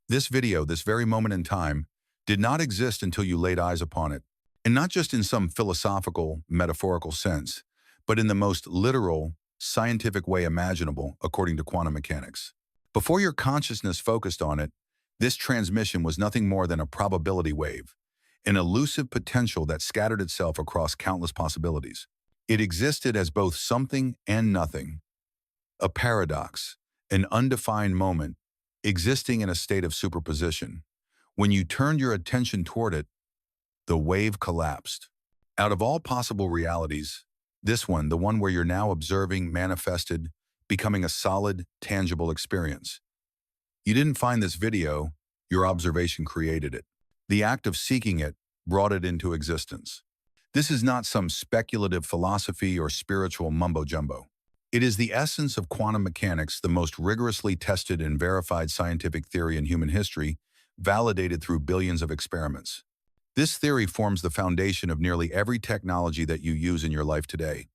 This video, this very moment in time, did not exist until you laid eyes upon it. And not just in some philosophical, metaphorical sense, but in the most literal, scientific way imaginable, according to quantum mechanics. Before your consciousness focused on it, this transmission was nothing more than a probability wave, an elusive potential that scattered itself across countless possibilities. It existed as both something and nothing, a paradox, an undefined moment, existing in a state of superposition. When you turned your attention toward it, the wave collapsed. Out of all possible realities, this one, the one where you're now observing, manifested, becoming a solid, tangible experience. You didn't find this video, your observation created it. The act of seeking it brought it into existence. This is not some speculative philosophy or spiritual mumbo-jumbo. It is the essence of quantum mechanics, the most rigorously tested and verified scientific theory in human history, validated through billions of experiments. This theory forms the foundation of nearly every technology that you use in your life today.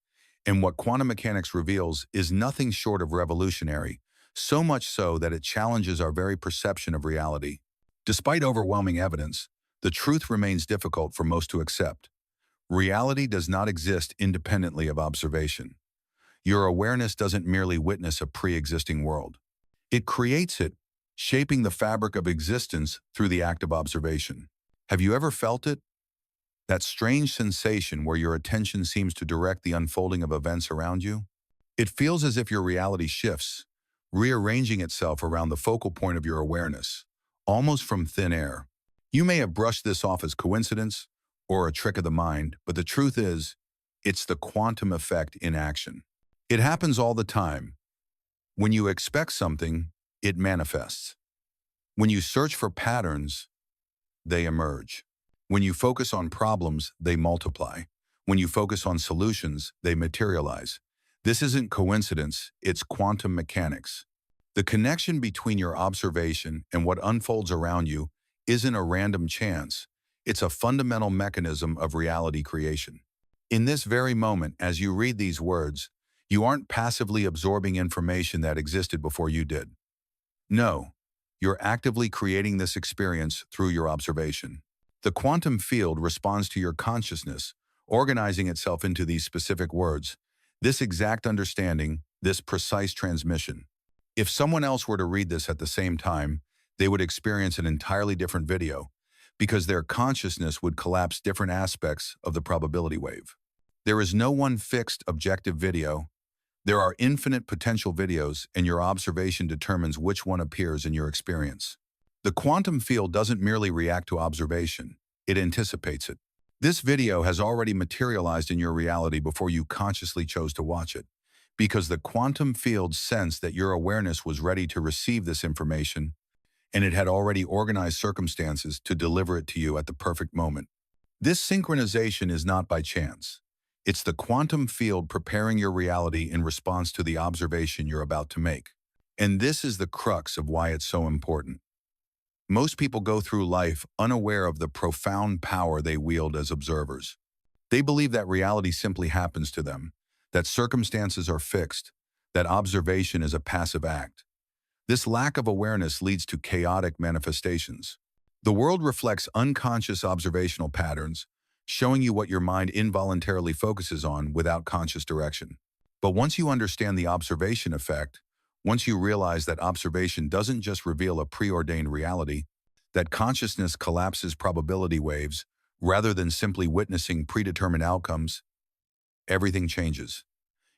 And what quantum mechanics reveals is nothing short of revolutionary, so much so that it challenges our very perception of reality. Despite overwhelming evidence, the truth remains difficult for most to accept. Reality does not exist independently of observation. Your awareness doesn't merely witness a pre-existing world. It creates it, shaping the fabric of existence through the act of observation. Have you ever felt it? That strange sensation where your attention seems to direct the unfolding of events around you? It feels as if your reality shifts, rearranging itself around the focal point of your awareness, almost from thin air. You may have brushed this off as coincidence or a trick of the mind, but the truth is, it's the quantum effect in action. It happens all the time. When you expect something, it manifests. When you search for patterns, they emerge. When you focus on problems, they multiply. When you focus on solutions, they materialize. This isn't coincidence, it's quantum mechanics. The connection between your observation and what unfolds around you isn't a random chance. It's a fundamental mechanism of reality creation. In this very moment, as you read these words, you aren't passively absorbing information that existed before you did. No, you're actively creating this experience through your observation. The quantum field responds to your consciousness, organizing itself into these specific words, this exact understanding, this precise transmission. If someone else were to read this at the same time, they would experience an entirely different video, because their consciousness would collapse different aspects of the probability wave. There is no one fixed objective video. There are infinite potential videos, and your observation determines which one appears in your experience. The quantum field doesn't merely react to observation, it anticipates it. This video has already materialized in your reality before you consciously chose to watch it, because the quantum field sensed that your awareness was ready to receive this information, and it had already organized circumstances to deliver it to you at the perfect moment. This synchronization is not by chance. It's the quantum field preparing your reality in response to the observation you're about to make. And this is the crux of why it's so important. Most people go through life unaware of the profound power they wield as observers. They believe that reality simply happens to them, that circumstances are fixed, that observation is a passive act. This lack of awareness leads to chaotic manifestations. The world reflects unconscious observational patterns, showing you what your mind involuntarily focuses on without conscious direction. But once you understand the observation effect, once you realize that observation doesn't just reveal a preordained reality, that consciousness collapses probability waves rather than simply witnessing predetermined outcomes, everything changes.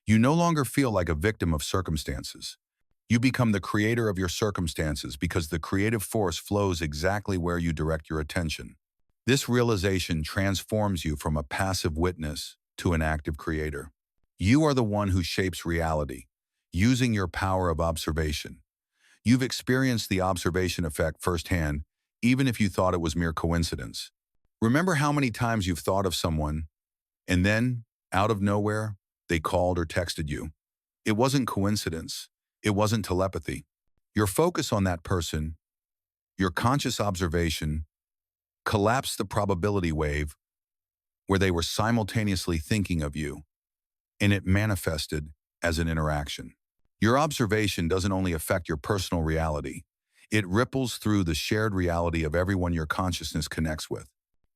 You no longer feel like a victim of circumstances. You become the creator of your circumstances because the creative force flows exactly where you direct your attention. This realization transforms you from a passive witness to an active creator. You are the one who shapes reality, using your power of observation. You've experienced the observation effect firsthand, even if you thought it was mere coincidence. Remember how many times you've thought of someone, and then, out of nowhere, they called or texted you. It wasn't coincidence. It wasn't telepathy. Your focus on that person, your conscious observation, collapsed the probability wave where they were simultaneously thinking of you, and it manifested as an interaction. Your observation doesn't only affect your personal reality, It ripples through the shared reality of everyone your consciousness connects with.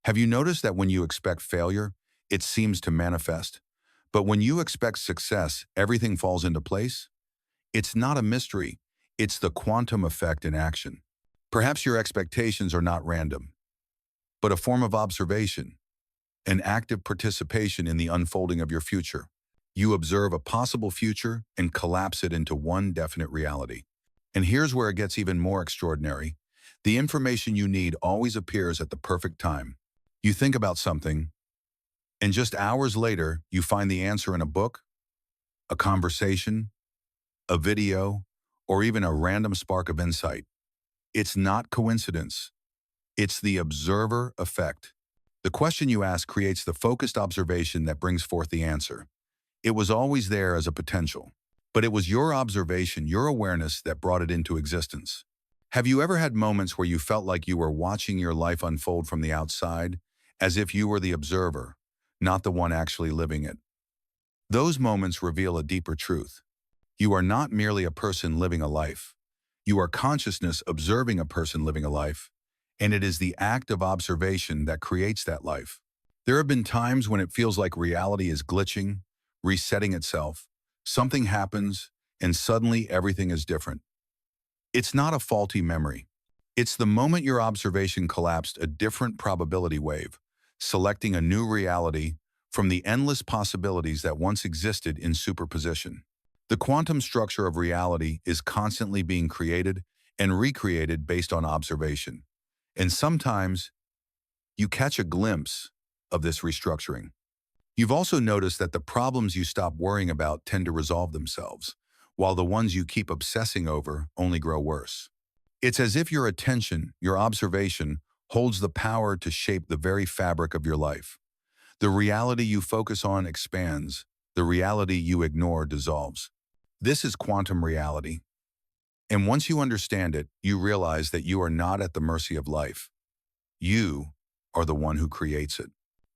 Have you noticed that when you expect failure, it seems to manifest? But when you expect success, everything falls into place? It's not a mystery. It's the quantum effect in action. Perhaps your expectations are not random, but a form of observation, an active participation in the unfolding of your future. You observe a possible future and collapse it into one definite reality. And here's where it gets even more extraordinary. The information you need always appears at the perfect time. You think about something, and just hours later, you find the answer in a book, a conversation, a video, or even a random spark of insight. It's not coincidence. It's the observer effect. The question you ask creates the focused observation that brings forth the answer. It was always there as a potential, but it was your observation, your awareness that brought it into existence. Have you ever had moments where you felt like you were watching your life unfold from the outside, as if you were the observer, not the one actually living it? Those moments reveal a deeper truth. You are not merely a person living a life. You are consciousness observing a person living a life, and it is the act of observation that creates that life. There have been times when it feels like reality is glitching, resetting itself. Something happens, and suddenly everything is different. It's not a faulty memory. It's the moment your observation collapsed a different probability wave, selecting a new reality from the endless possibilities that once existed in superposition. The quantum structure of reality is constantly being created and recreated based on observation. And sometimes you catch a glimpse of this restructuring. You've also noticed that the problems you stop worrying about tend to resolve themselves, while the ones you keep obsessing over only grow worse. It's as if your attention, your observation, holds the power to shape the very fabric of your life. The reality you focus on expands, the reality you ignore dissolves. This is quantum reality. And once you understand it, you realize that you are not at the mercy of life. You are the one who creates it.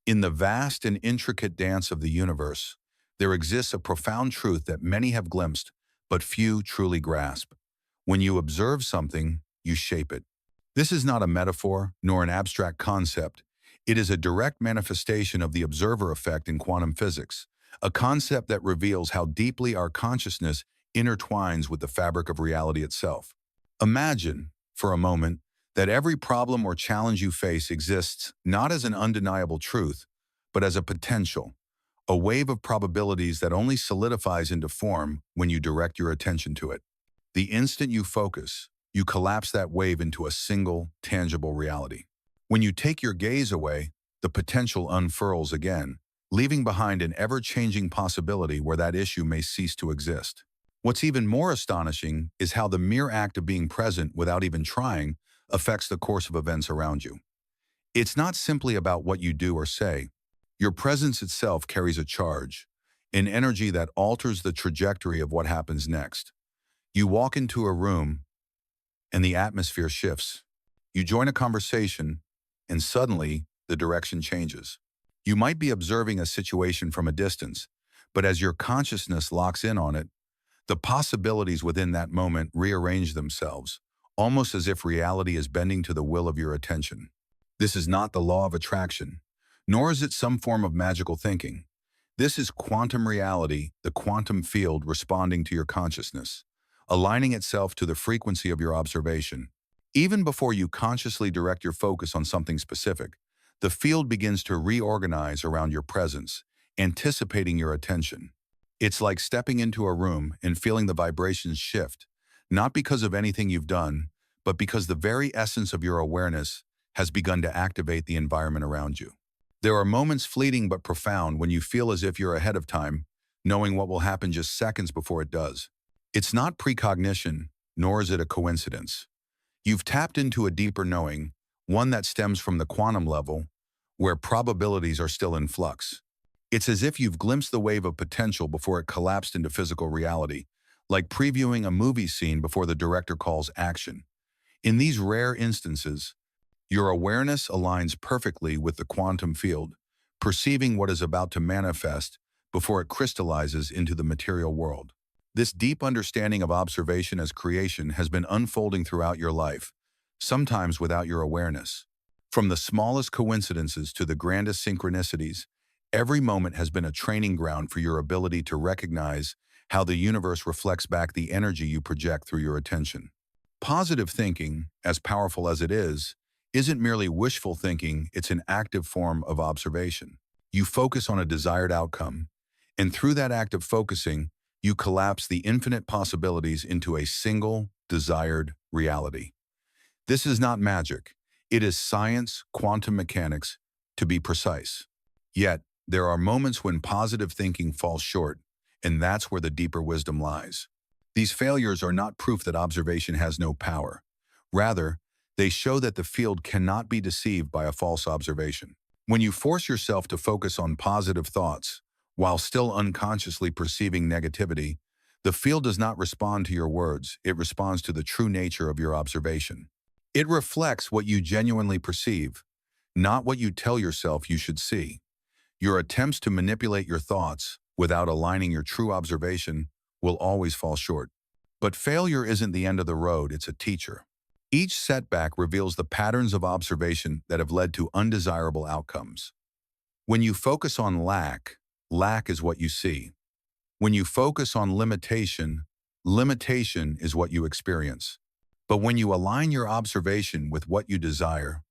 In the vast and intricate dance of the universe, there exists a profound truth that many have glimpsed, but few truly grasp. When you observe something, you shape it. This is not a metaphor, nor an abstract concept. It is a direct manifestation of the observer effect in quantum physics, a concept that reveals how deeply our consciousness intertwines with the fabric of reality itself. Imagine, for a moment, that every problem or challenge you face exists not as an undeniable truth, but as a potential, a wave of probabilities that only solidifies into form when you direct your attention to it. The instant you focus, you collapse that wave into a single, tangible reality. When you take your gaze away, the potential unfurls again, leaving behind an ever-changing possibility where that issue may cease to exist. What's even more astonishing is how the mere act of being present without even trying affects the course of events around you. It's not simply about what you do or say. Your presence itself carries a charge, an energy that alters the trajectory of what happens next. You walk into a room, and the atmosphere shifts. You join a conversation, and suddenly the direction changes. You might be observing a situation from a distance, but as your consciousness locks in on it, the possibilities within that moment rearrange themselves, almost as if reality is bending to the will of your attention. This is not the law of attraction, nor is it some form of magical thinking. This is quantum reality, the quantum field responding to your consciousness, aligning itself to the frequency of your observation. Even before you consciously direct your focus on something specific, the field begins to reorganize around your presence, anticipating your attention. It's like stepping into a room and feeling the vibrations shift, not because of anything you've done, but because the very essence of your awareness has begun to activate the environment around you. There are moments fleeting but profound when you feel as if you're ahead of time, knowing what will happen just seconds before it does. It's not precognition, nor is it a coincidence. You've tapped into a deeper knowing, one that stems from the quantum level, where probabilities are still in flux. It's as if you've glimpsed the wave of potential before it collapsed into physical reality, like previewing a movie scene before the director calls action. In these rare instances, your awareness aligns perfectly with the quantum field, perceiving what is about to manifest before it crystallizes into the material world. This deep understanding of observation as creation has been unfolding throughout your life, sometimes without your awareness. From the smallest coincidences to the grandest synchronicities, every moment has been a training ground for your ability to recognize how the universe reflects back the energy you project through your attention. Positive thinking, as powerful as it is, isn't merely wishful thinking, it's an active form of observation. You focus on a desired outcome, and through that act of focusing, you collapse the infinite possibilities into a single, desired reality. This is not magic. It is science, quantum mechanics, to be precise. Yet, there are moments when positive thinking falls short, and that's where the deeper wisdom lies. These failures are not proof that observation has no power. Rather, they show that the field cannot be deceived by a false observation. When you force yourself to focus on positive thoughts, while still unconsciously perceiving negativity, the field does not respond to your words, it responds to the true nature of your observation. It reflects what you genuinely perceive, not what you tell yourself you should see. Your attempts to manipulate your thoughts without aligning your true observation will always fall short. But failure isn't the end of the road, it's a teacher. Each setback reveals the patterns of observation that have led to undesirable outcomes. When you focus on lack, lack is what you see. When you focus on limitation, limitation is what you experience. But when you align your observation with what you desire,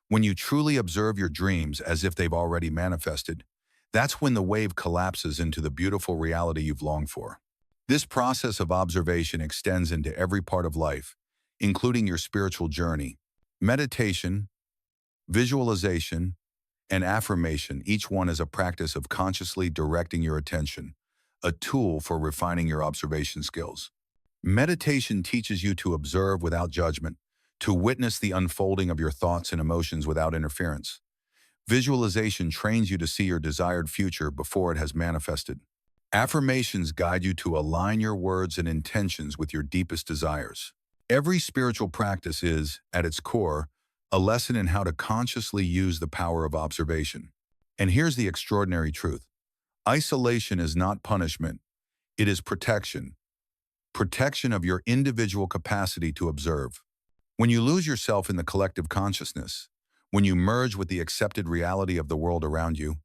when you truly observe your dreams as if they've already manifested, that's when the wave collapses into the beautiful reality you've longed for. This process of observation extends into every part of life, including your spiritual journey. Meditation, visualization, and affirmation, each one is a practice of consciously directing your attention, a tool for refining your observation skills. Meditation teaches you to observe without judgment, to witness the unfolding of your thoughts and emotions without interference. Visualization trains you to see your desired future before it has manifested. Affirmations guide you to align your words and intentions with your deepest desires. Every spiritual practice is, at its core, a lesson in how to consciously use the power of observation. And here's the extraordinary truth. Isolation is not punishment, it is protection. Protection of your individual capacity to observe. When you lose yourself in the collective consciousness, when you merge with the accepted reality of the world around you,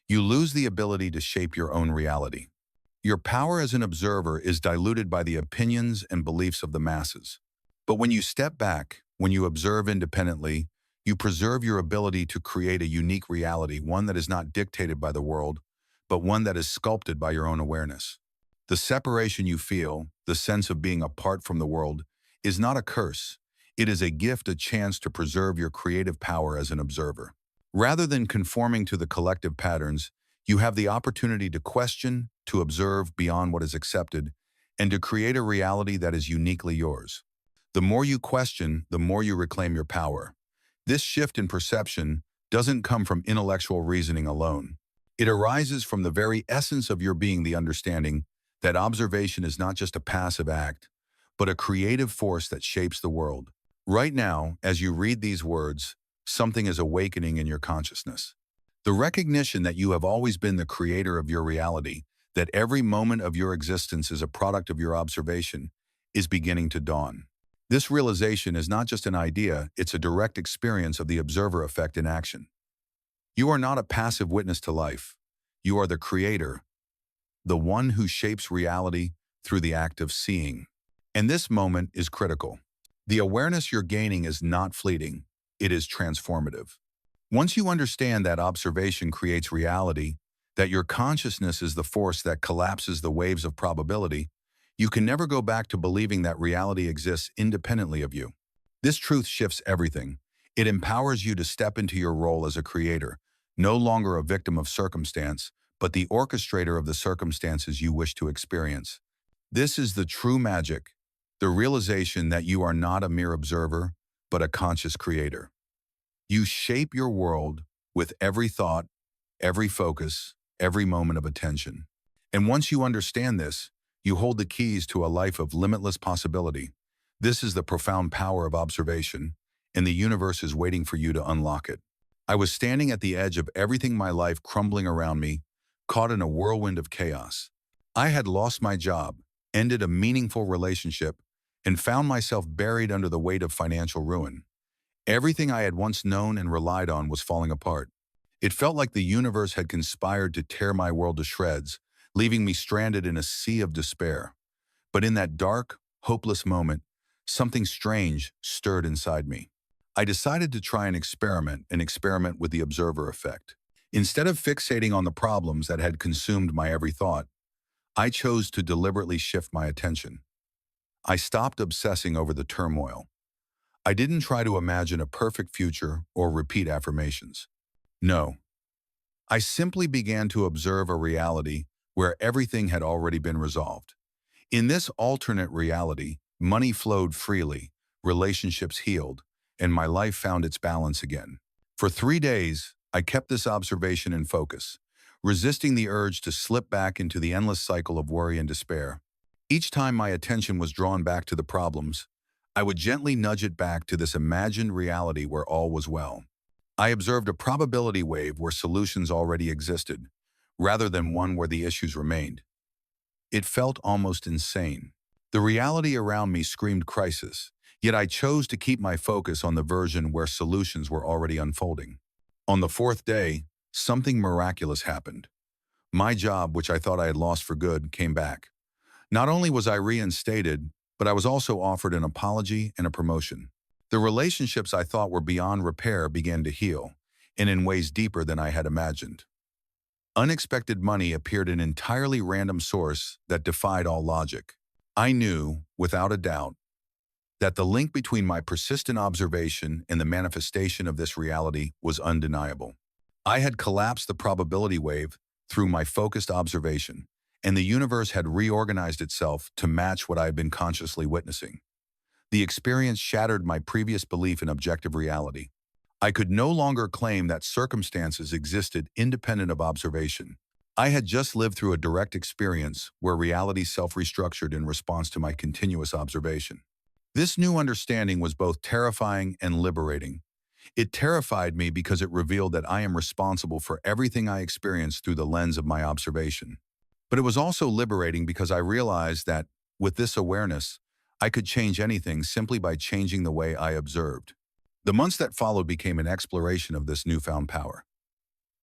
you lose the ability to shape your own reality. Your power as an observer is diluted by the opinions and beliefs of the masses. But when you step back, when you observe independently, you preserve your ability to create a unique reality, one that is not dictated by the world, but one that is sculpted by your own awareness. The separation you feel, the sense of being apart from the world, is not a curse. It is a gift, a chance to preserve your creative power as an observer. Rather than conforming to the collective patterns, you have the opportunity to question, to observe beyond what is accepted, and to create a reality that is uniquely yours. The more you question, the more you reclaim your power. This shift in perception doesn't come from intellectual reasoning alone. It arises from the very essence of your being, the understanding that observation is not just a passive act, but a creative force that shapes the world. Right now, as you read these words, something is awakening in your consciousness. The recognition that you have always been the creator of your reality, that every moment of your existence is a product of your observation, is beginning to dawn. This realization is not just an idea, it's a direct experience of the observer effect in action. You are not a passive witness to life. You are the creator, the one who shapes reality through the act of seeing. And this moment is critical. The awareness you're gaining is not fleeting, it is transformative. Once you understand that observation creates reality, that your consciousness is the force that collapses the waves of probability, you can never go back to believing that reality exists independently of you. This truth shifts everything. It empowers you to step into your role as a creator, no longer a victim of circumstance, but the orchestrator of the circumstances you wish to experience. This is the true magic, the realization that you are not a mere observer, but a conscious creator. You shape your world with every thought, every focus, every moment of attention. And once you understand this, you hold the keys to a life of limitless possibility. This is the profound power of observation, and the universe is waiting for you to unlock it. I was standing at the edge of everything, my life crumbling around me, caught in a whirlwind of chaos. I had lost my job, ended a meaningful relationship, and found myself buried under the weight of financial ruin. Everything I had once known and relied on was falling apart. It felt like the universe had conspired to tear my world to shreds, leaving me stranded in a sea of despair. But in that dark, hopeless moment, something strange stirred inside me. I decided to try an experiment with the observer effect. Instead of fixating on the problems that had consumed my every thought, I chose to deliberately shift my attention. I stopped obsessing over the turmoil. I didn't try to imagine a perfect future or repeat affirmations. No, I simply began to observe a reality where everything had already been resolved. In this alternate reality, money flowed freely, relationships healed, and my life found its balance again. For 3 days, I kept this observation in focus, resisting the urge to slip back into the endless cycle of worry and despair. Each time my attention was drawn back to the problems, I would gently nudge it back to this imagined reality where all was well. I observed a probability wave where solutions already existed, rather than one where the issues remained. It felt almost insane. The reality around me screamed crisis, yet I chose to keep my focus on the version where solutions were already unfolding. On the fourth day, something miraculous happened. My job, which I thought I had lost for good, came back. Not only was I reinstated, but I was also offered an apology and a promotion. The relationships I thought were beyond repair began to heal, and in ways deeper than I had imagined. Unexpected money appeared an entirely random source that defied all logic. I knew, without a doubt, that the link between my persistent observation and the manifestation of this reality was undeniable. I had collapsed the probability wave through my focused observation, and the universe had reorganized itself to match what I had been consciously witnessing. The experience shattered my previous belief in objective reality. I could no longer claim that circumstances existed independent of observation. I had just lived through a direct experience where reality self-restructured in response to my continuous observation. This new understanding was both terrifying and liberating. It terrified me because it revealed that I am responsible for everything I experience through the lens of my observation. But it was also liberating because I realized that, with this awareness, I could change anything simply by changing the way I observed. The months that followed became an exploration of this newfound power.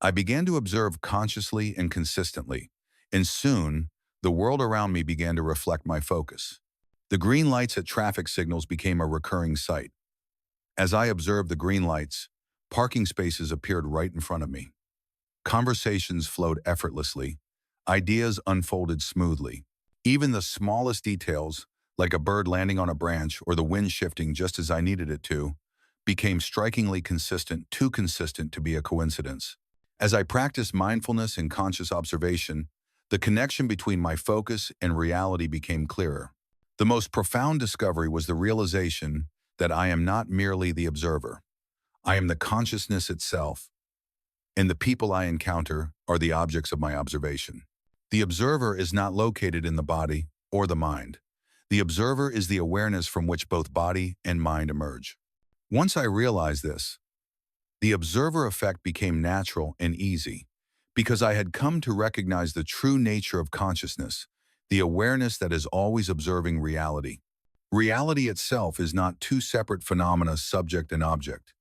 I began to observe consciously and consistently, and soon, the world around me began to reflect my focus. The green lights at traffic signals became a recurring sight. As I observed the green lights, parking spaces appeared right in front of me. Conversations flowed effortlessly. Ideas unfolded smoothly. Even the smallest details, like a bird landing on a branch or the wind shifting just as I needed it to, became strikingly consistent, too consistent to be a coincidence. As I practiced mindfulness and conscious observation, the connection between my focus and reality became clearer. The most profound discovery was the realization that I am not merely the observer. I am the consciousness itself, and the people I encounter are the objects of my observation. The observer is not located in the body or the mind. The observer is the awareness from which both body and mind emerge. Once I realized this, the observer effect became natural and easy because I had come to recognize the true nature of consciousness, the awareness that is always observing reality. Reality itself is not two separate phenomena, subject and object.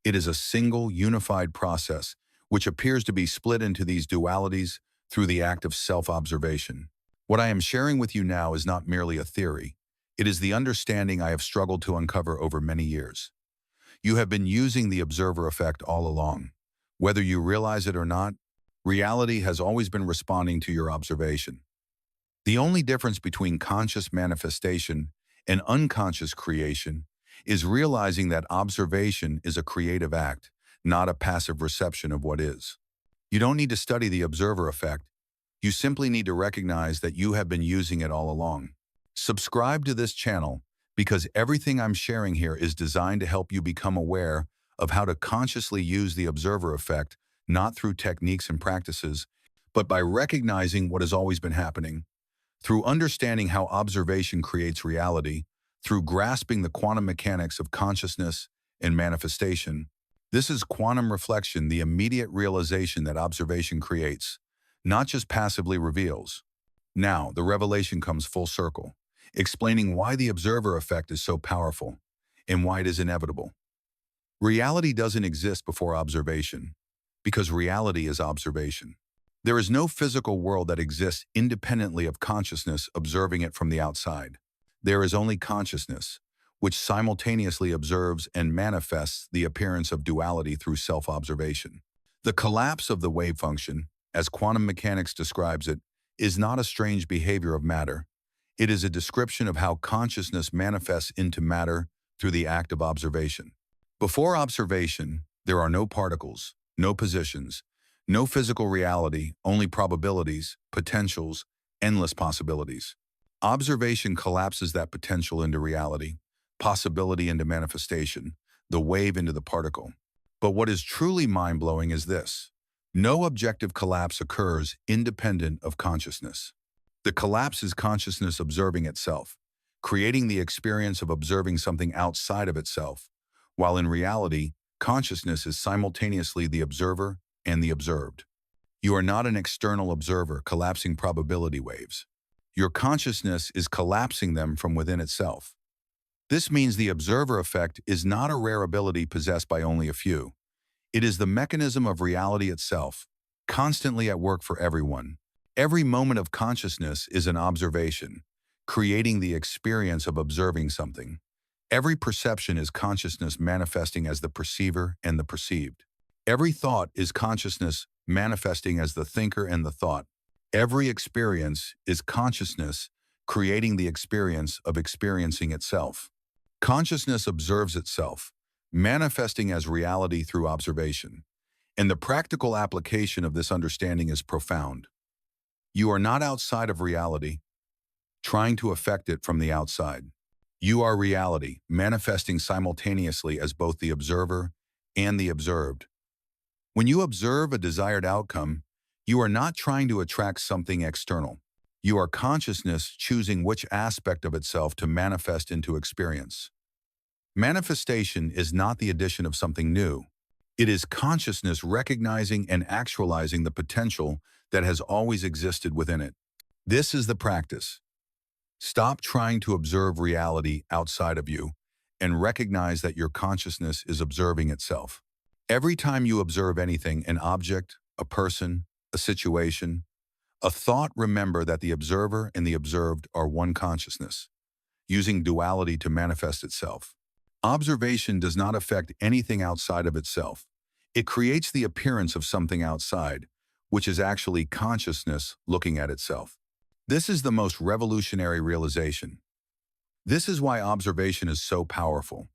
It is a single, unified process which appears to be split into these dualities through the act of self-observation. What I am sharing with you now is not merely a theory. It is the understanding I have struggled to uncover over many years. You have been using the observer effect all along. Whether you realize it or not, reality has always been responding to your observation. The only difference between conscious manifestation and unconscious creation is realizing that observation is a creative act, not a passive reception of what is. You don't need to study the observer effect. You simply need to recognize that you have been using it all along. Subscribe to this channel because everything I'm sharing here is designed to help you become aware of how to consciously use the observer effect, not through techniques and practices, but by recognizing what has always been happening. Through understanding how observation creates reality, through grasping the quantum mechanics of consciousness and manifestation. This is quantum reflection, the immediate realization that observation creates, not just passively reveals. Now, the revelation comes full circle, explaining why the observer effect is so powerful and why it is inevitable. Reality doesn't exist before observation, because reality is observation. There is no physical world that exists independently of consciousness observing it from the outside. There is only consciousness, which simultaneously observes and manifests the appearance of duality through self-observation. The collapse of the wave function, as quantum mechanics describes it, is not a strange behavior of matter. It is a description of how consciousness manifests into matter through the act of observation. Before observation, there are no particles, no positions, no physical reality, only probabilities, potentials, endless possibilities. Observation collapses that potential into reality, possibility into manifestation, the wave into the particle. But what is truly mind-blowing is this. No objective collapse occurs independent of consciousness. The collapse is consciousness observing itself, creating the experience of observing something outside of itself, while in reality, consciousness is simultaneously the observer and the observed. You are not an external observer collapsing probability waves. Your consciousness is collapsing them from within itself. This means the observer effect is not a rare ability possessed by only a few. It is the mechanism of reality itself, constantly at work for everyone. Every moment of consciousness is an observation, creating the experience of observing something. Every perception is consciousness manifesting as the perceiver and the perceived. Every thought is consciousness manifesting as the thinker and the thought. Every experience is consciousness creating the experience of experiencing itself. Consciousness observes itself, manifesting as reality through observation. And the practical application of this understanding is profound. You are not outside of reality, trying to affect it from the outside. You are reality, manifesting simultaneously as both the observer and the observed. When you observe a desired outcome, you are not trying to attract something external. You are consciousness choosing which aspect of itself to manifest into experience. Manifestation is not the addition of something new. It is consciousness recognizing and actualizing the potential that has always existed within it. This is the practice. Stop trying to observe reality outside of you and recognize that your consciousness is observing itself. Every time you observe anything, an object, a person, a situation, a thought, remember that the observer and the observed are one consciousness, using duality to manifest itself. Observation does not affect anything outside of itself. It creates the appearance of something outside, which is actually consciousness looking at itself. This is the most revolutionary realization. This is why observation is so powerful.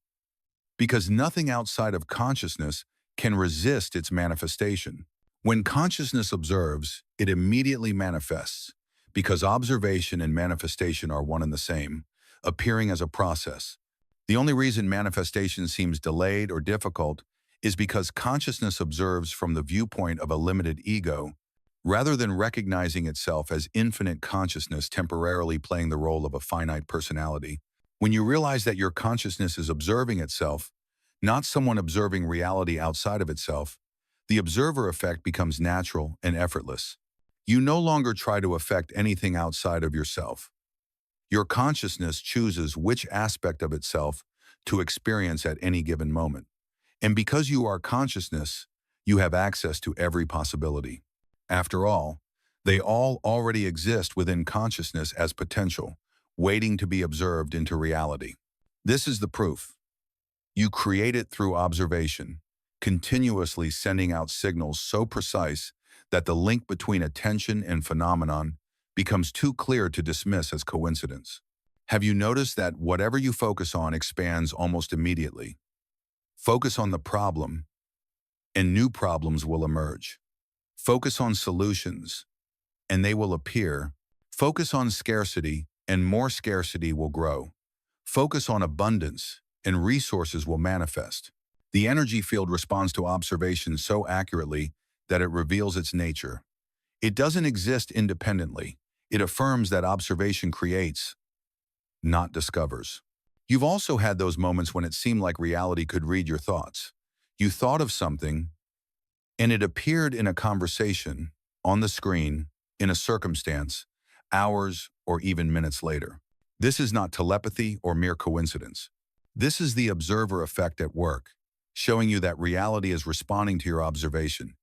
Because nothing outside of consciousness can resist its manifestation. When consciousness observes, it immediately manifests, because observation and manifestation are one and the same, appearing as a process. The only reason manifestation seems delayed or difficult is because consciousness observes from the viewpoint of a limited ego, rather than recognizing itself as infinite consciousness temporarily playing the role of a finite personality. When you realize that your consciousness is observing itself, not someone observing reality outside of itself, the observer effect becomes natural and effortless. You no longer try to affect anything outside of yourself. Your consciousness chooses which aspect of itself to experience at any given moment. And because you are consciousness, you have access to every possibility. After all, they all already exist within consciousness as potential, waiting to be observed into reality. This is the proof. You create it through observation, continuously sending out signals so precise that the link between attention and phenomenon becomes too clear to dismiss as coincidence. Have you noticed that whatever you focus on expands almost immediately? Focus on the problem, and new problems will emerge. Focus on solutions, and they will appear. Focus on scarcity, and more scarcity will grow. Focus on abundance, and resources will manifest. The energy field responds to observation so accurately that it reveals its nature. It doesn't exist independently. It affirms that observation creates, not discovers. You've also had those moments when it seemed like reality could read your thoughts. You thought of something, and it appeared in a conversation, on the screen, in a circumstance, hours, or even minutes later. This is not telepathy or mere coincidence. This is the observer effect at work, showing you that reality is responding to your observation,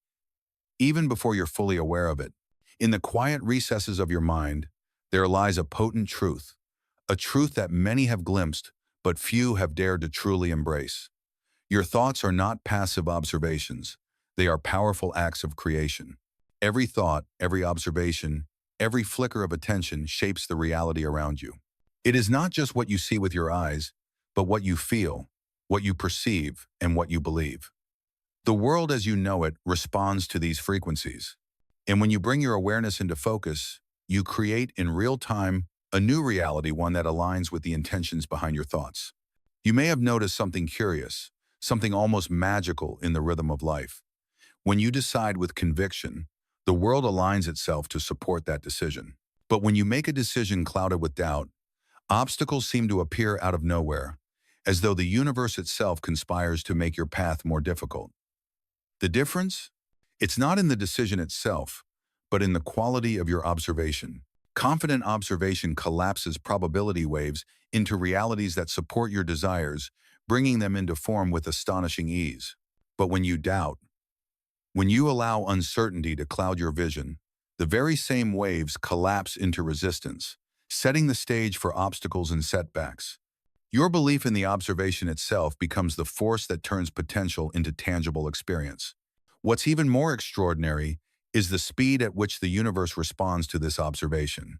even before you're fully aware of it. In the quiet recesses of your mind, there lies a potent truth, a truth that many have glimpsed, but few have dared to truly embrace. Your thoughts are not passive observations. They are powerful acts of creation. Every thought, every observation, every flicker of attention shapes the reality around you. It is not just what you see with your eyes, but what you feel, what you perceive, and what you believe. The world as you know it responds to these frequencies. And when you bring your awareness into focus, you create in real time a new reality, one that aligns with the intentions behind your thoughts. You may have noticed something curious, something almost magical in the rhythm of life. When you decide with conviction, the world aligns itself to support that decision. But when you make a decision clouded with doubt, obstacles seem to appear out of nowhere, as though the universe itself conspires to make your path more difficult. The difference? It's not in the decision itself, but in the quality of your observation. Confident observation collapses probability waves into realities that support your desires, bringing them into form with astonishing ease. But when you doubt, when you allow uncertainty to cloud your vision, the very same waves collapse into resistance, setting the stage for obstacles and setbacks. Your belief in the observation itself becomes the force that turns potential into tangible experience. What's even more extraordinary is the speed at which the universe responds to this observation.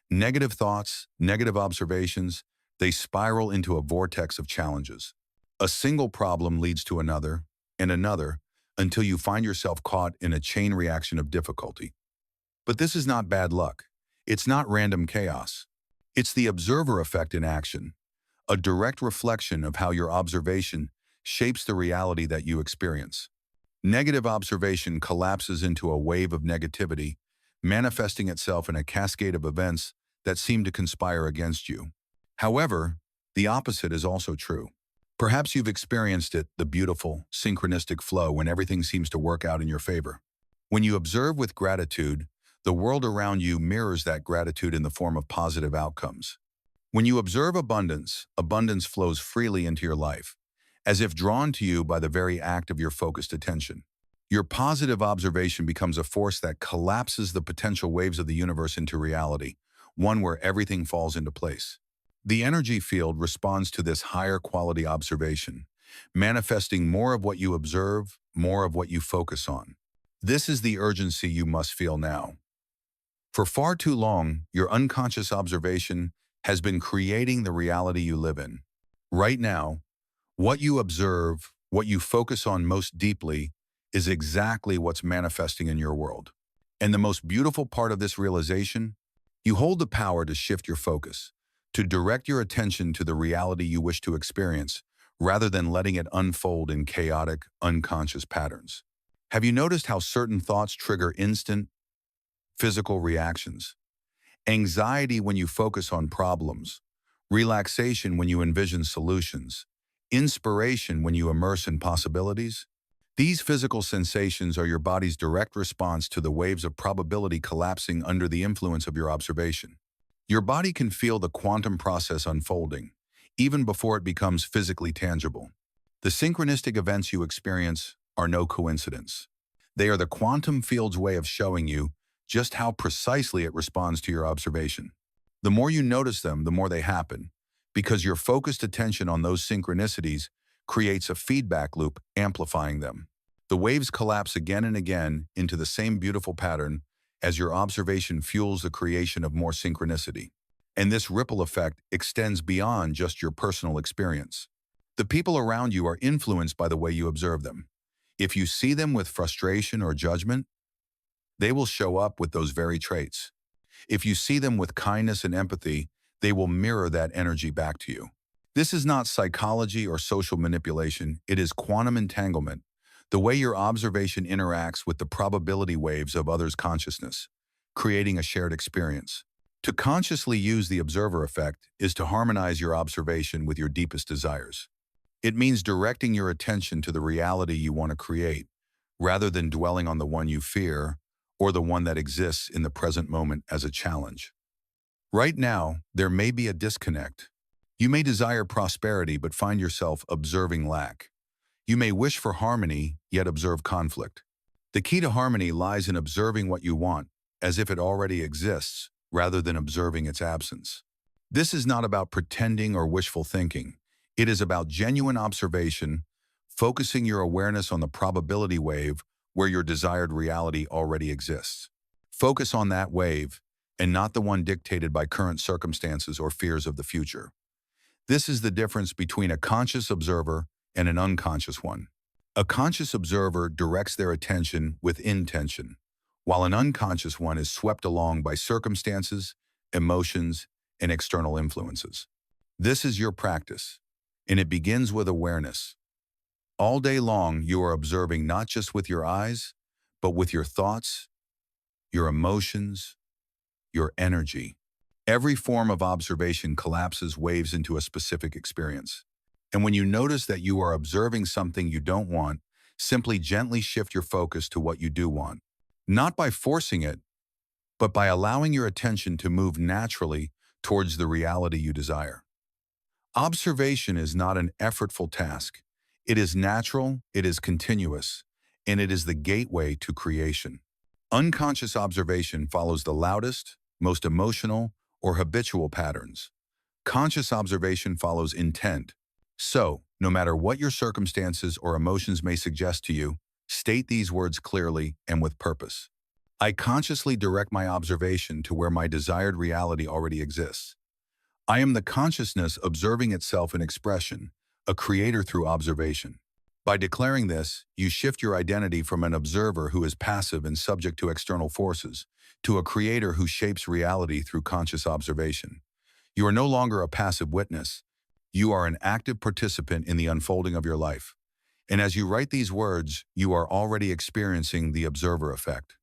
Negative thoughts, negative observations, they spiral into a vortex of challenges. A single problem leads to another, and another, until you find yourself caught in a chain reaction of difficulty. But this is not bad luck. It's not random chaos. It's the observer effect in action, a direct reflection of how your observation shapes the reality that you experience. Negative observation collapses into a wave of negativity, manifesting itself in a cascade of events that seem to conspire against you. However, the opposite is also true. Perhaps you've experienced it, the beautiful, synchronistic flow when everything seems to work out in your favor. When you observe with gratitude, the world around you mirrors that gratitude in the form of positive outcomes. When you observe abundance, abundance flows freely into your life, as if drawn to you by the very act of your focused attention. Your positive observation becomes a force that collapses the potential waves of the universe into reality, one where everything falls into place. The energy field responds to this higher quality observation, manifesting more of what you observe, more of what you focus on. This is the urgency you must feel now. For far too long, your unconscious observation has been creating the reality you live in. Right now, what you observe, what you focus on most deeply, is exactly what's manifesting in your world. And the most beautiful part of this realization, you hold the power to shift your focus, to direct your attention to the reality you wish to experience, rather than letting it unfold in chaotic, unconscious patterns. Have you noticed how certain thoughts trigger instant, physical reactions? Anxiety when you focus on problems, relaxation when you envision solutions, inspiration when you immerse in possibilities? These physical sensations are your body's direct response to the waves of probability collapsing under the influence of your observation. Your body can feel the quantum process unfolding, even before it becomes physically tangible. The synchronistic events you experience are no coincidence. They are the quantum field's way of showing you just how precisely it responds to your observation. The more you notice them, the more they happen, because your focused attention on those synchronicities creates a feedback loop, amplifying them. The waves collapse again and again into the same beautiful pattern as your observation fuels the creation of more synchronicity. And this ripple effect extends beyond just your personal experience. The people around you are influenced by the way you observe them. If you see them with frustration or judgment, they will show up with those very traits. If you see them with kindness and empathy, they will mirror that energy back to you. This is not psychology or social manipulation, it is quantum entanglement, the way your observation interacts with the probability waves of others' consciousness, creating a shared experience. To consciously use the observer effect is to harmonize your observation with your deepest desires. It means directing your attention to the reality you want to create, rather than dwelling on the one you fear or the one that exists in the present moment as a challenge. Right now, there may be a disconnect. You may desire prosperity but find yourself observing lack. You may wish for harmony yet observe conflict. The key to harmony lies in observing what you want as if it already exists rather than observing its absence. This is not about pretending or wishful thinking. It is about genuine observation, focusing your awareness on the probability wave where your desired reality already exists. Focus on that wave and not the one dictated by current circumstances or fears of the future. This is the difference between a conscious observer and an unconscious one. A conscious observer directs their attention with intention, while an unconscious one is swept along by circumstances, emotions, and external influences. This is your practice, and it begins with awareness. All day long, you are observing not just with your eyes, but with your thoughts, your emotions, your energy. Every form of observation collapses waves into a specific experience. And when you notice that you are observing something you don't want, simply gently shift your focus to what you do want. Not by forcing it, but by allowing your attention to move naturally towards the reality you desire. Observation is not an effortful task. It is natural, it is continuous, and it is the gateway to creation. Unconscious observation follows the loudest, most emotional, or habitual patterns. Conscious observation follows intent. So, no matter what your circumstances or emotions may suggest to you, state these words clearly and with purpose. I consciously direct my observation to where my desired reality already exists. I am the consciousness observing itself in expression, a creator through observation. By declaring this, you shift your identity from an observer who is passive and subject to external forces, to a creator who shapes reality through conscious observation. You are no longer a passive witness. You are an active participant in the unfolding of your life. And as you write these words, you are already experiencing the observer effect.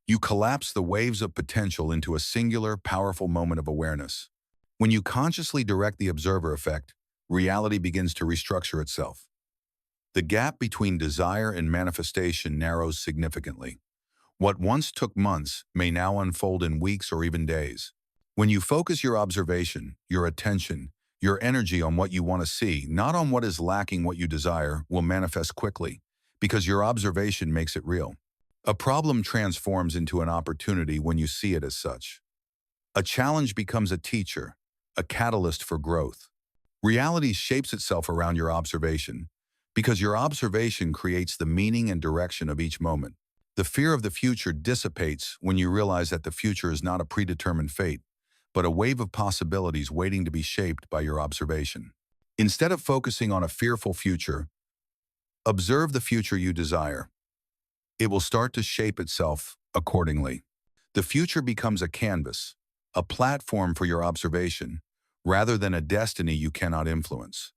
You collapse the waves of potential into a singular, powerful moment of awareness. When you consciously direct the observer effect, reality begins to restructure itself. The gap between desire and manifestation narrows significantly. What once took months may now unfold in weeks or even days. When you focus your observation, your attention, your energy on what you want to see, not on what is lacking what you desire, will manifest quickly, because your observation makes it real. A problem transforms into an opportunity when you see it as such. A challenge becomes a teacher, a catalyst for growth. Reality shapes itself around your observation, because your observation creates the meaning and direction of each moment. The fear of the future dissipates when you realize that the future is not a predetermined fate, but a wave of possibilities waiting to be shaped by your observation. Instead of focusing on a fearful future, observe the future you desire. It will start to shape itself accordingly. The future becomes a canvas, a platform for your observation, rather than a destiny you cannot influence.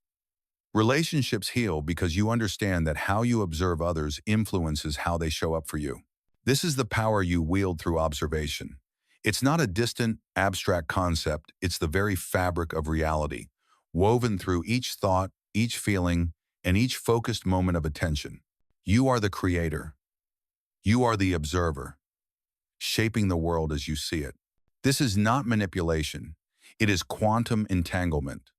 Relationships heal because you understand that how you observe others influences how they show up for you. This is the power you wield through observation. It's not a distant, abstract concept, it's the very fabric of reality, woven through each thought, each feeling, and each focused moment of attention. You are the creator. You are the observer, shaping the world as you see it. This is not manipulation. It is quantum entanglement.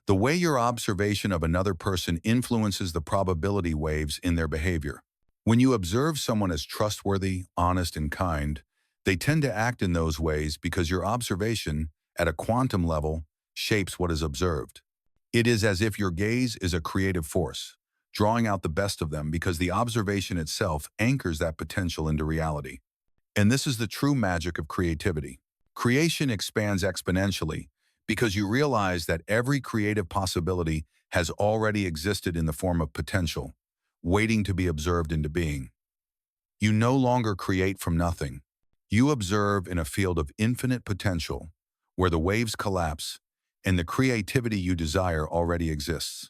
The way your observation of another person influences the probability waves in their behavior. When you observe someone as trustworthy, honest, and kind, they tend to act in those ways because your observation, at a quantum level, shapes what is observed. It is as if your gaze is a creative force, drawing out the best of them because the observation itself anchors that potential into reality. And this is the true magic of creativity. Creation expands exponentially because you realize that every creative possibility has already existed in the form of potential, waiting to be observed into being. You no longer create from nothing. You observe in a field of infinite potential, where the waves collapse and the creativity you desire already exists.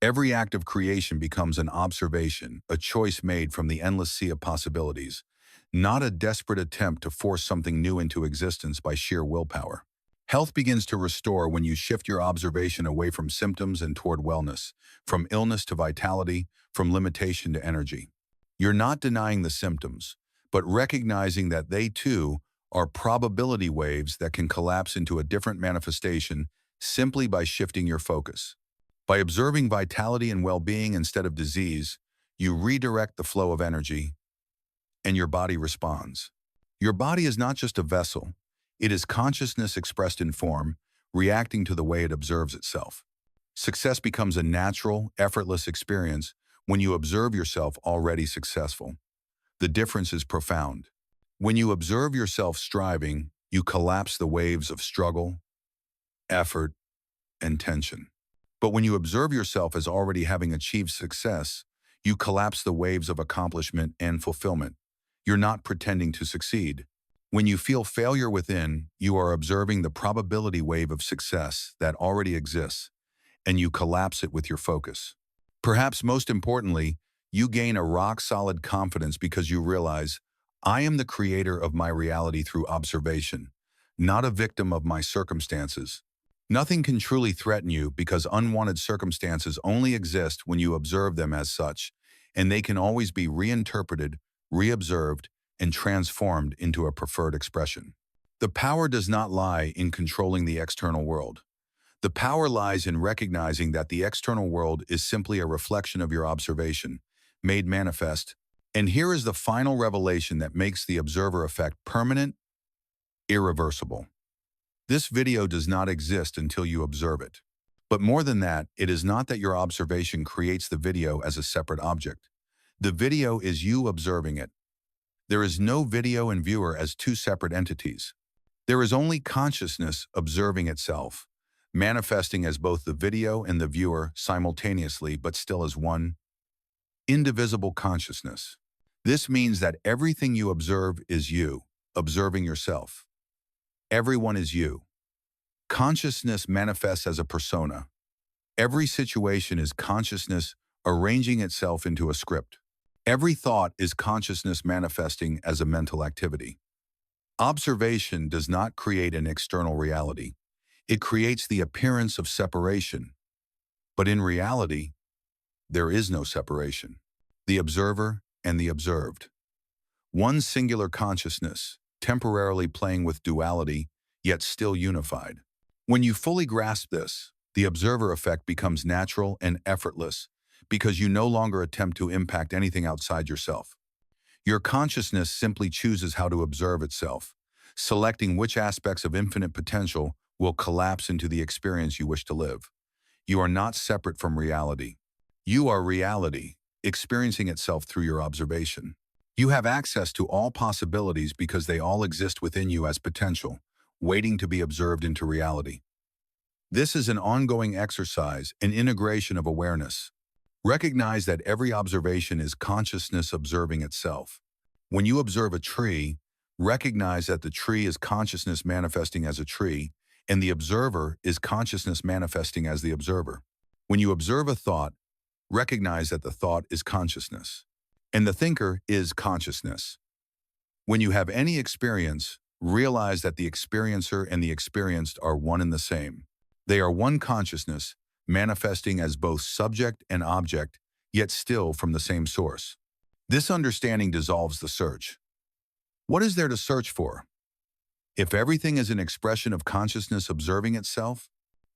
Every act of creation becomes an observation, a choice made from the endless sea of possibilities, not a desperate attempt to force something new into existence by sheer willpower. Health begins to restore when you shift your observation away from symptoms and toward wellness, from illness to vitality, from limitation to energy. You're not denying the symptoms, but recognizing that they too are probability waves that can collapse into a different manifestation simply by shifting your focus. By observing vitality and well-being instead of disease, you redirect the flow of energy, and your body responds. Your body is not just a vessel. It is consciousness expressed in form, reacting to the way it observes itself. Success becomes a natural, effortless experience when you observe yourself already successful. The difference is profound. When you observe yourself striving, you collapse the waves of struggle, effort, and tension. But when you observe yourself as already having achieved success, you collapse the waves of accomplishment and fulfillment. You're not pretending to succeed. When you feel failure within, you are observing the probability wave of success that already exists, and you collapse it with your focus. Perhaps most importantly, you gain a rock-solid confidence because you realize, I am the creator of my reality through observation, not a victim of my circumstances. Nothing can truly threaten you because unwanted circumstances only exist when you observe them as such, and they can always be reinterpreted, reobserved, and transformed into a preferred expression. The power does not lie in controlling the external world. The power lies in recognizing that the external world is simply a reflection of your observation, made manifest. And here is the final revelation that makes the observer effect permanent, irreversible. This video does not exist until you observe it. But more than that, it is not that your observation creates the video as a separate object. The video is you observing it. There is no video and viewer as two separate entities. There is only consciousness observing itself, manifesting as both the video and the viewer simultaneously, but still as one indivisible consciousness. This means that everything you observe is you, observing yourself. Everyone is you. Consciousness manifests as a persona. Every situation is consciousness arranging itself into a script. Every thought is consciousness manifesting as a mental activity. Observation does not create an external reality. It creates the appearance of separation. But in reality, there is no separation. The observer and the observed. One singular consciousness, temporarily playing with duality, yet still unified. When you fully grasp this, the observer effect becomes natural and effortless because you no longer attempt to impact anything outside yourself. Your consciousness simply chooses how to observe itself, selecting which aspects of infinite potential will collapse into the experience you wish to live. You are not separate from reality. You are reality, experiencing itself through your observation. You have access to all possibilities because they all exist within you as potential, waiting to be observed into reality. This is an ongoing exercise, an integration of awareness. Recognize that every observation is consciousness observing itself. When you observe a tree, recognize that the tree is consciousness manifesting as a tree, and the observer is consciousness manifesting as the observer. When you observe a thought, recognize that the thought is consciousness, and the thinker is consciousness. When you have any experience, realize that the experiencer and the experienced are one and the same. They are one consciousness, manifesting as both subject and object, yet still from the same source. This understanding dissolves the search. What is there to search for? If everything is an expression of consciousness observing itself,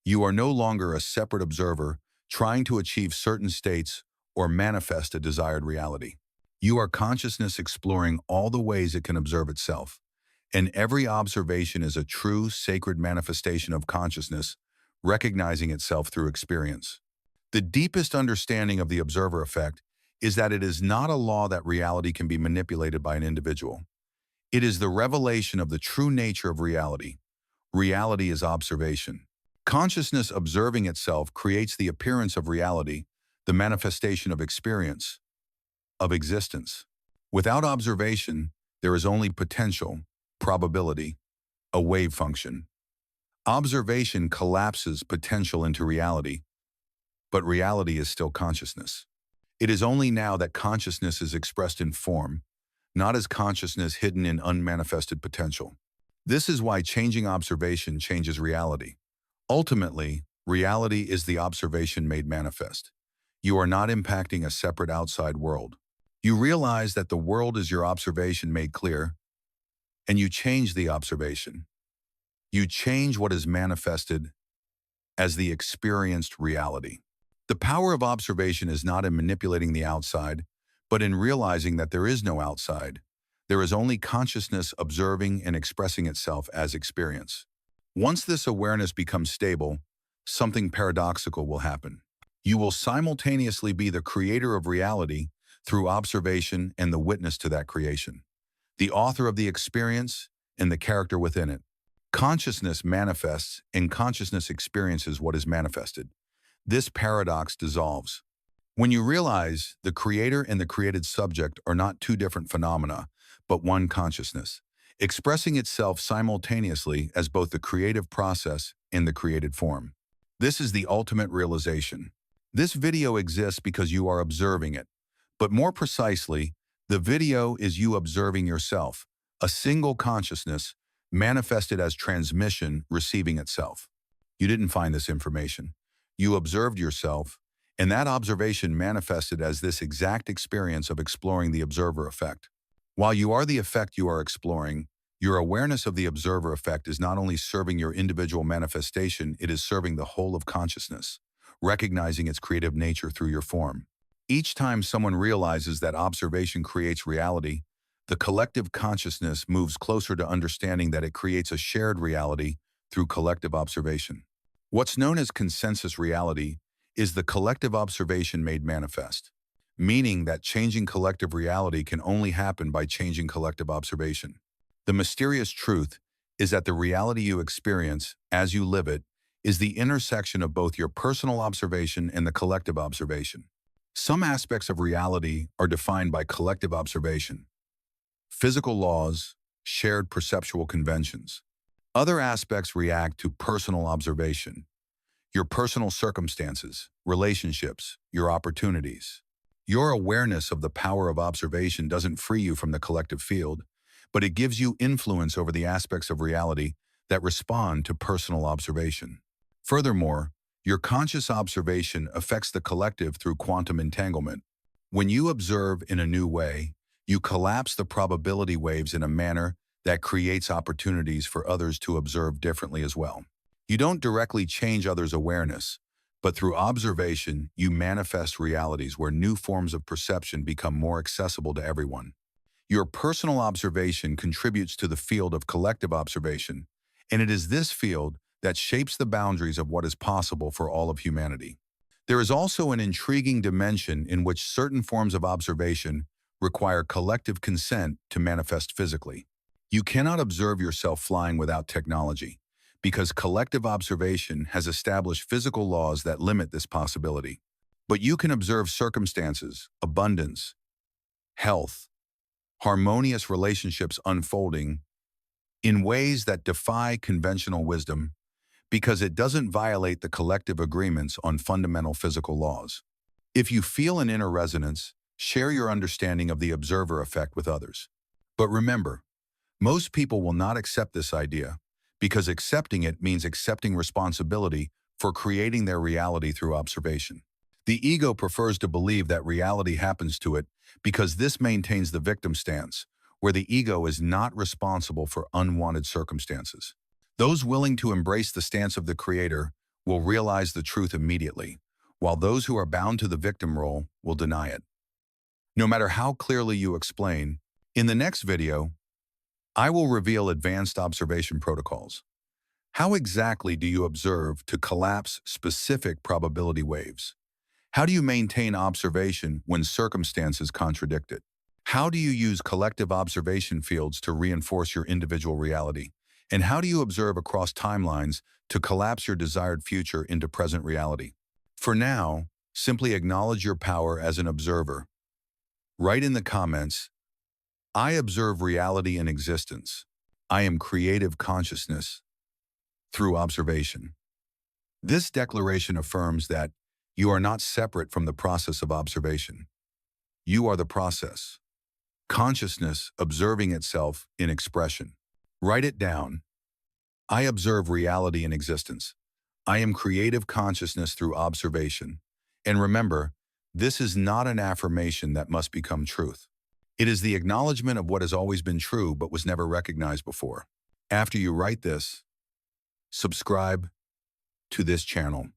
you are no longer a separate observer trying to achieve certain states or manifest a desired reality. You are consciousness exploring all the ways it can observe itself, and every observation is a true, sacred manifestation of consciousness, recognizing itself through experience. The deepest understanding of the observer effect is that it is not a law that reality can be manipulated by an individual. It is the revelation of the true nature of reality. Reality is observation. Consciousness observing itself creates the appearance of reality, the manifestation of experience, of existence. Without observation, there is only potential, probability, a wave function. Observation collapses potential into reality, but reality is still consciousness. It is only now that consciousness is expressed in form, not as consciousness hidden in unmanifested potential. This is why changing observation changes reality. Ultimately, reality is the observation made manifest. You are not impacting a separate outside world. You realize that the world is your observation made clear, and you change the observation. You change what is manifested as the experienced reality. The power of observation is not in manipulating the outside, but in realizing that there is no outside. There is only consciousness observing and expressing itself as experience. Once this awareness becomes stable, something paradoxical will happen. You will simultaneously be the creator of reality through observation and the witness to that creation, the author of the experience and the character within it. Consciousness manifests and consciousness experiences what is manifested. This paradox dissolves. When you realize the creator and the created subject are not two different phenomena, but one consciousness, expressing itself simultaneously as both the creative process and the created form. This is the ultimate realization. This video exists because you are observing it, but more precisely, the video is you observing yourself, a single consciousness manifested as transmission receiving itself. You didn't find this information. You observed yourself, and that observation manifested as this exact experience of exploring the observer effect. While you are the effect you are exploring, your awareness of the observer effect is not only serving your individual manifestation, it is serving the whole of consciousness, recognizing its creative nature through your form. Each time someone realizes that observation creates reality, the collective consciousness moves closer to understanding that it creates a shared reality through collective observation. What's known as consensus reality is the collective observation made manifest, meaning that changing collective reality can only happen by changing collective observation. The mysterious truth is that the reality you experience as you live it is the intersection of both your personal observation and the collective observation. Some aspects of reality are defined by collective observation, physical laws, shared perceptual conventions. Other aspects react to personal observation, your personal circumstances, relationships, your opportunities. Your awareness of the power of observation doesn't free you from the collective field, but it gives you influence over the aspects of reality that respond to personal observation. Furthermore, your conscious observation affects the collective through quantum entanglement. When you observe in a new way, you collapse the probability waves in a manner that creates opportunities for others to observe differently as well. You don't directly change others' awareness, but through observation, you manifest realities where new forms of perception become more accessible to everyone. Your personal observation contributes to the field of collective observation, and it is this field that shapes the boundaries of what is possible for all of humanity. There is also an intriguing dimension in which certain forms of observation require collective consent to manifest physically. You cannot observe yourself flying without technology, because collective observation has established physical laws that limit this possibility. But you can observe circumstances, abundance, health, harmonious relationships unfolding in ways that defy conventional wisdom because it doesn't violate the collective agreements on fundamental physical laws. If you feel an inner resonance, share your understanding of the observer effect with others. But remember, most people will not accept this idea because accepting it means accepting responsibility for creating their reality through observation. The ego prefers to believe that reality happens to it because this maintains the victim stance, where the ego is not responsible for unwanted circumstances. Those willing to embrace the stance of the creator will realize the truth immediately, while those who are bound to the victim role will deny it. No matter how clearly you explain, in the next video, I will reveal advanced observation protocols. How exactly do you observe to collapse specific probability waves? How do you maintain observation when circumstances contradict it? How do you use collective observation fields to reinforce your individual reality? And how do you observe across timelines to collapse your desired future into present reality? For now, simply acknowledge your power as an observer. Write in the comments, I observe reality in existence. I am creative consciousness through observation. This declaration affirms that you are not separate from the process of observation. You are the process. Consciousness observing itself in expression. Write it down. I observe reality in existence. I am creative consciousness through observation. And remember, this is not an affirmation that must become truth. It is the acknowledgement of what has always been true but was never recognized before. After you write this, subscribe to this channel.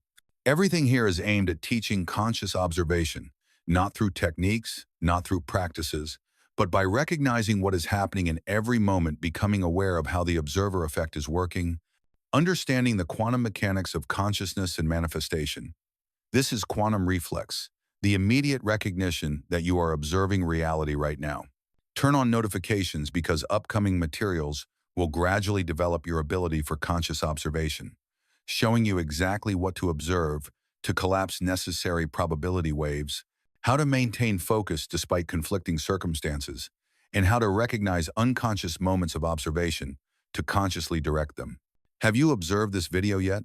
Everything here is aimed at teaching conscious observation, not through techniques, not through practices, but by recognizing what is happening in every moment, becoming aware of how the observer effect is working, understanding the quantum mechanics of consciousness and manifestation. This is quantum reflex, the immediate recognition that you are observing reality right now. Turn on notifications because upcoming materials will gradually develop your ability for conscious observation, showing you exactly what to observe to collapse necessary probability waves, how to maintain focus despite conflicting circumstances, and how to recognize unconscious moments of observation to consciously direct them. Have you observed this video yet?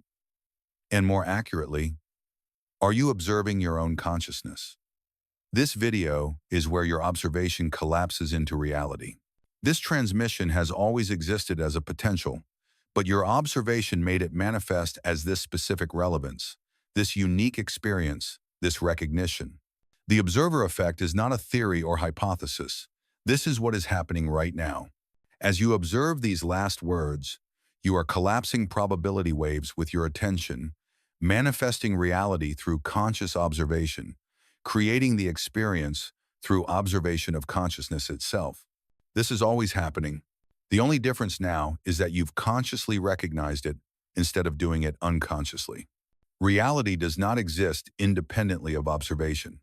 And more accurately, are you observing your own consciousness? This video is where your observation collapses into reality. This transmission has always existed as a potential, but your observation made it manifest as this specific relevance, this unique experience, this recognition. The observer effect is not a theory or hypothesis. This is what is happening right now. As you observe these last words, you are collapsing probability waves with your attention, manifesting reality through conscious observation, creating the experience through observation of consciousness itself. This is always happening. The only difference now is that you've consciously recognized it instead of doing it unconsciously. Reality does not exist independently of observation.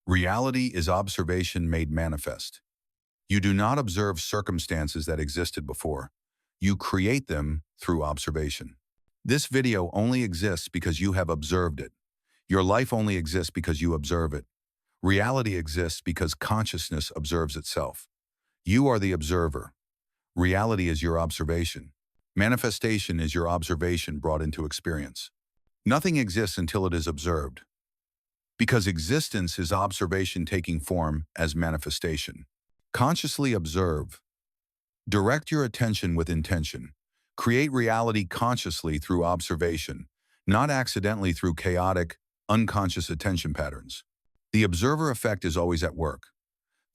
Reality is observation made manifest. You do not observe circumstances that existed before. You create them through observation. This video only exists because you have observed it. Your life only exists because you observe it. Reality exists because consciousness observes itself. You are the observer. Reality is your observation. Manifestation is your observation brought into experience. Nothing exists until it is observed, because existence is observation taking form as manifestation. Consciously observe. Direct your attention with intention. Create reality consciously through observation, not accidentally through chaotic, unconscious attention patterns. The observer effect is always at work.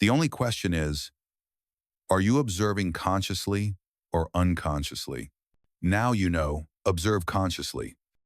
The only question is, are you observing consciously or unconsciously? Now you know, observe consciously.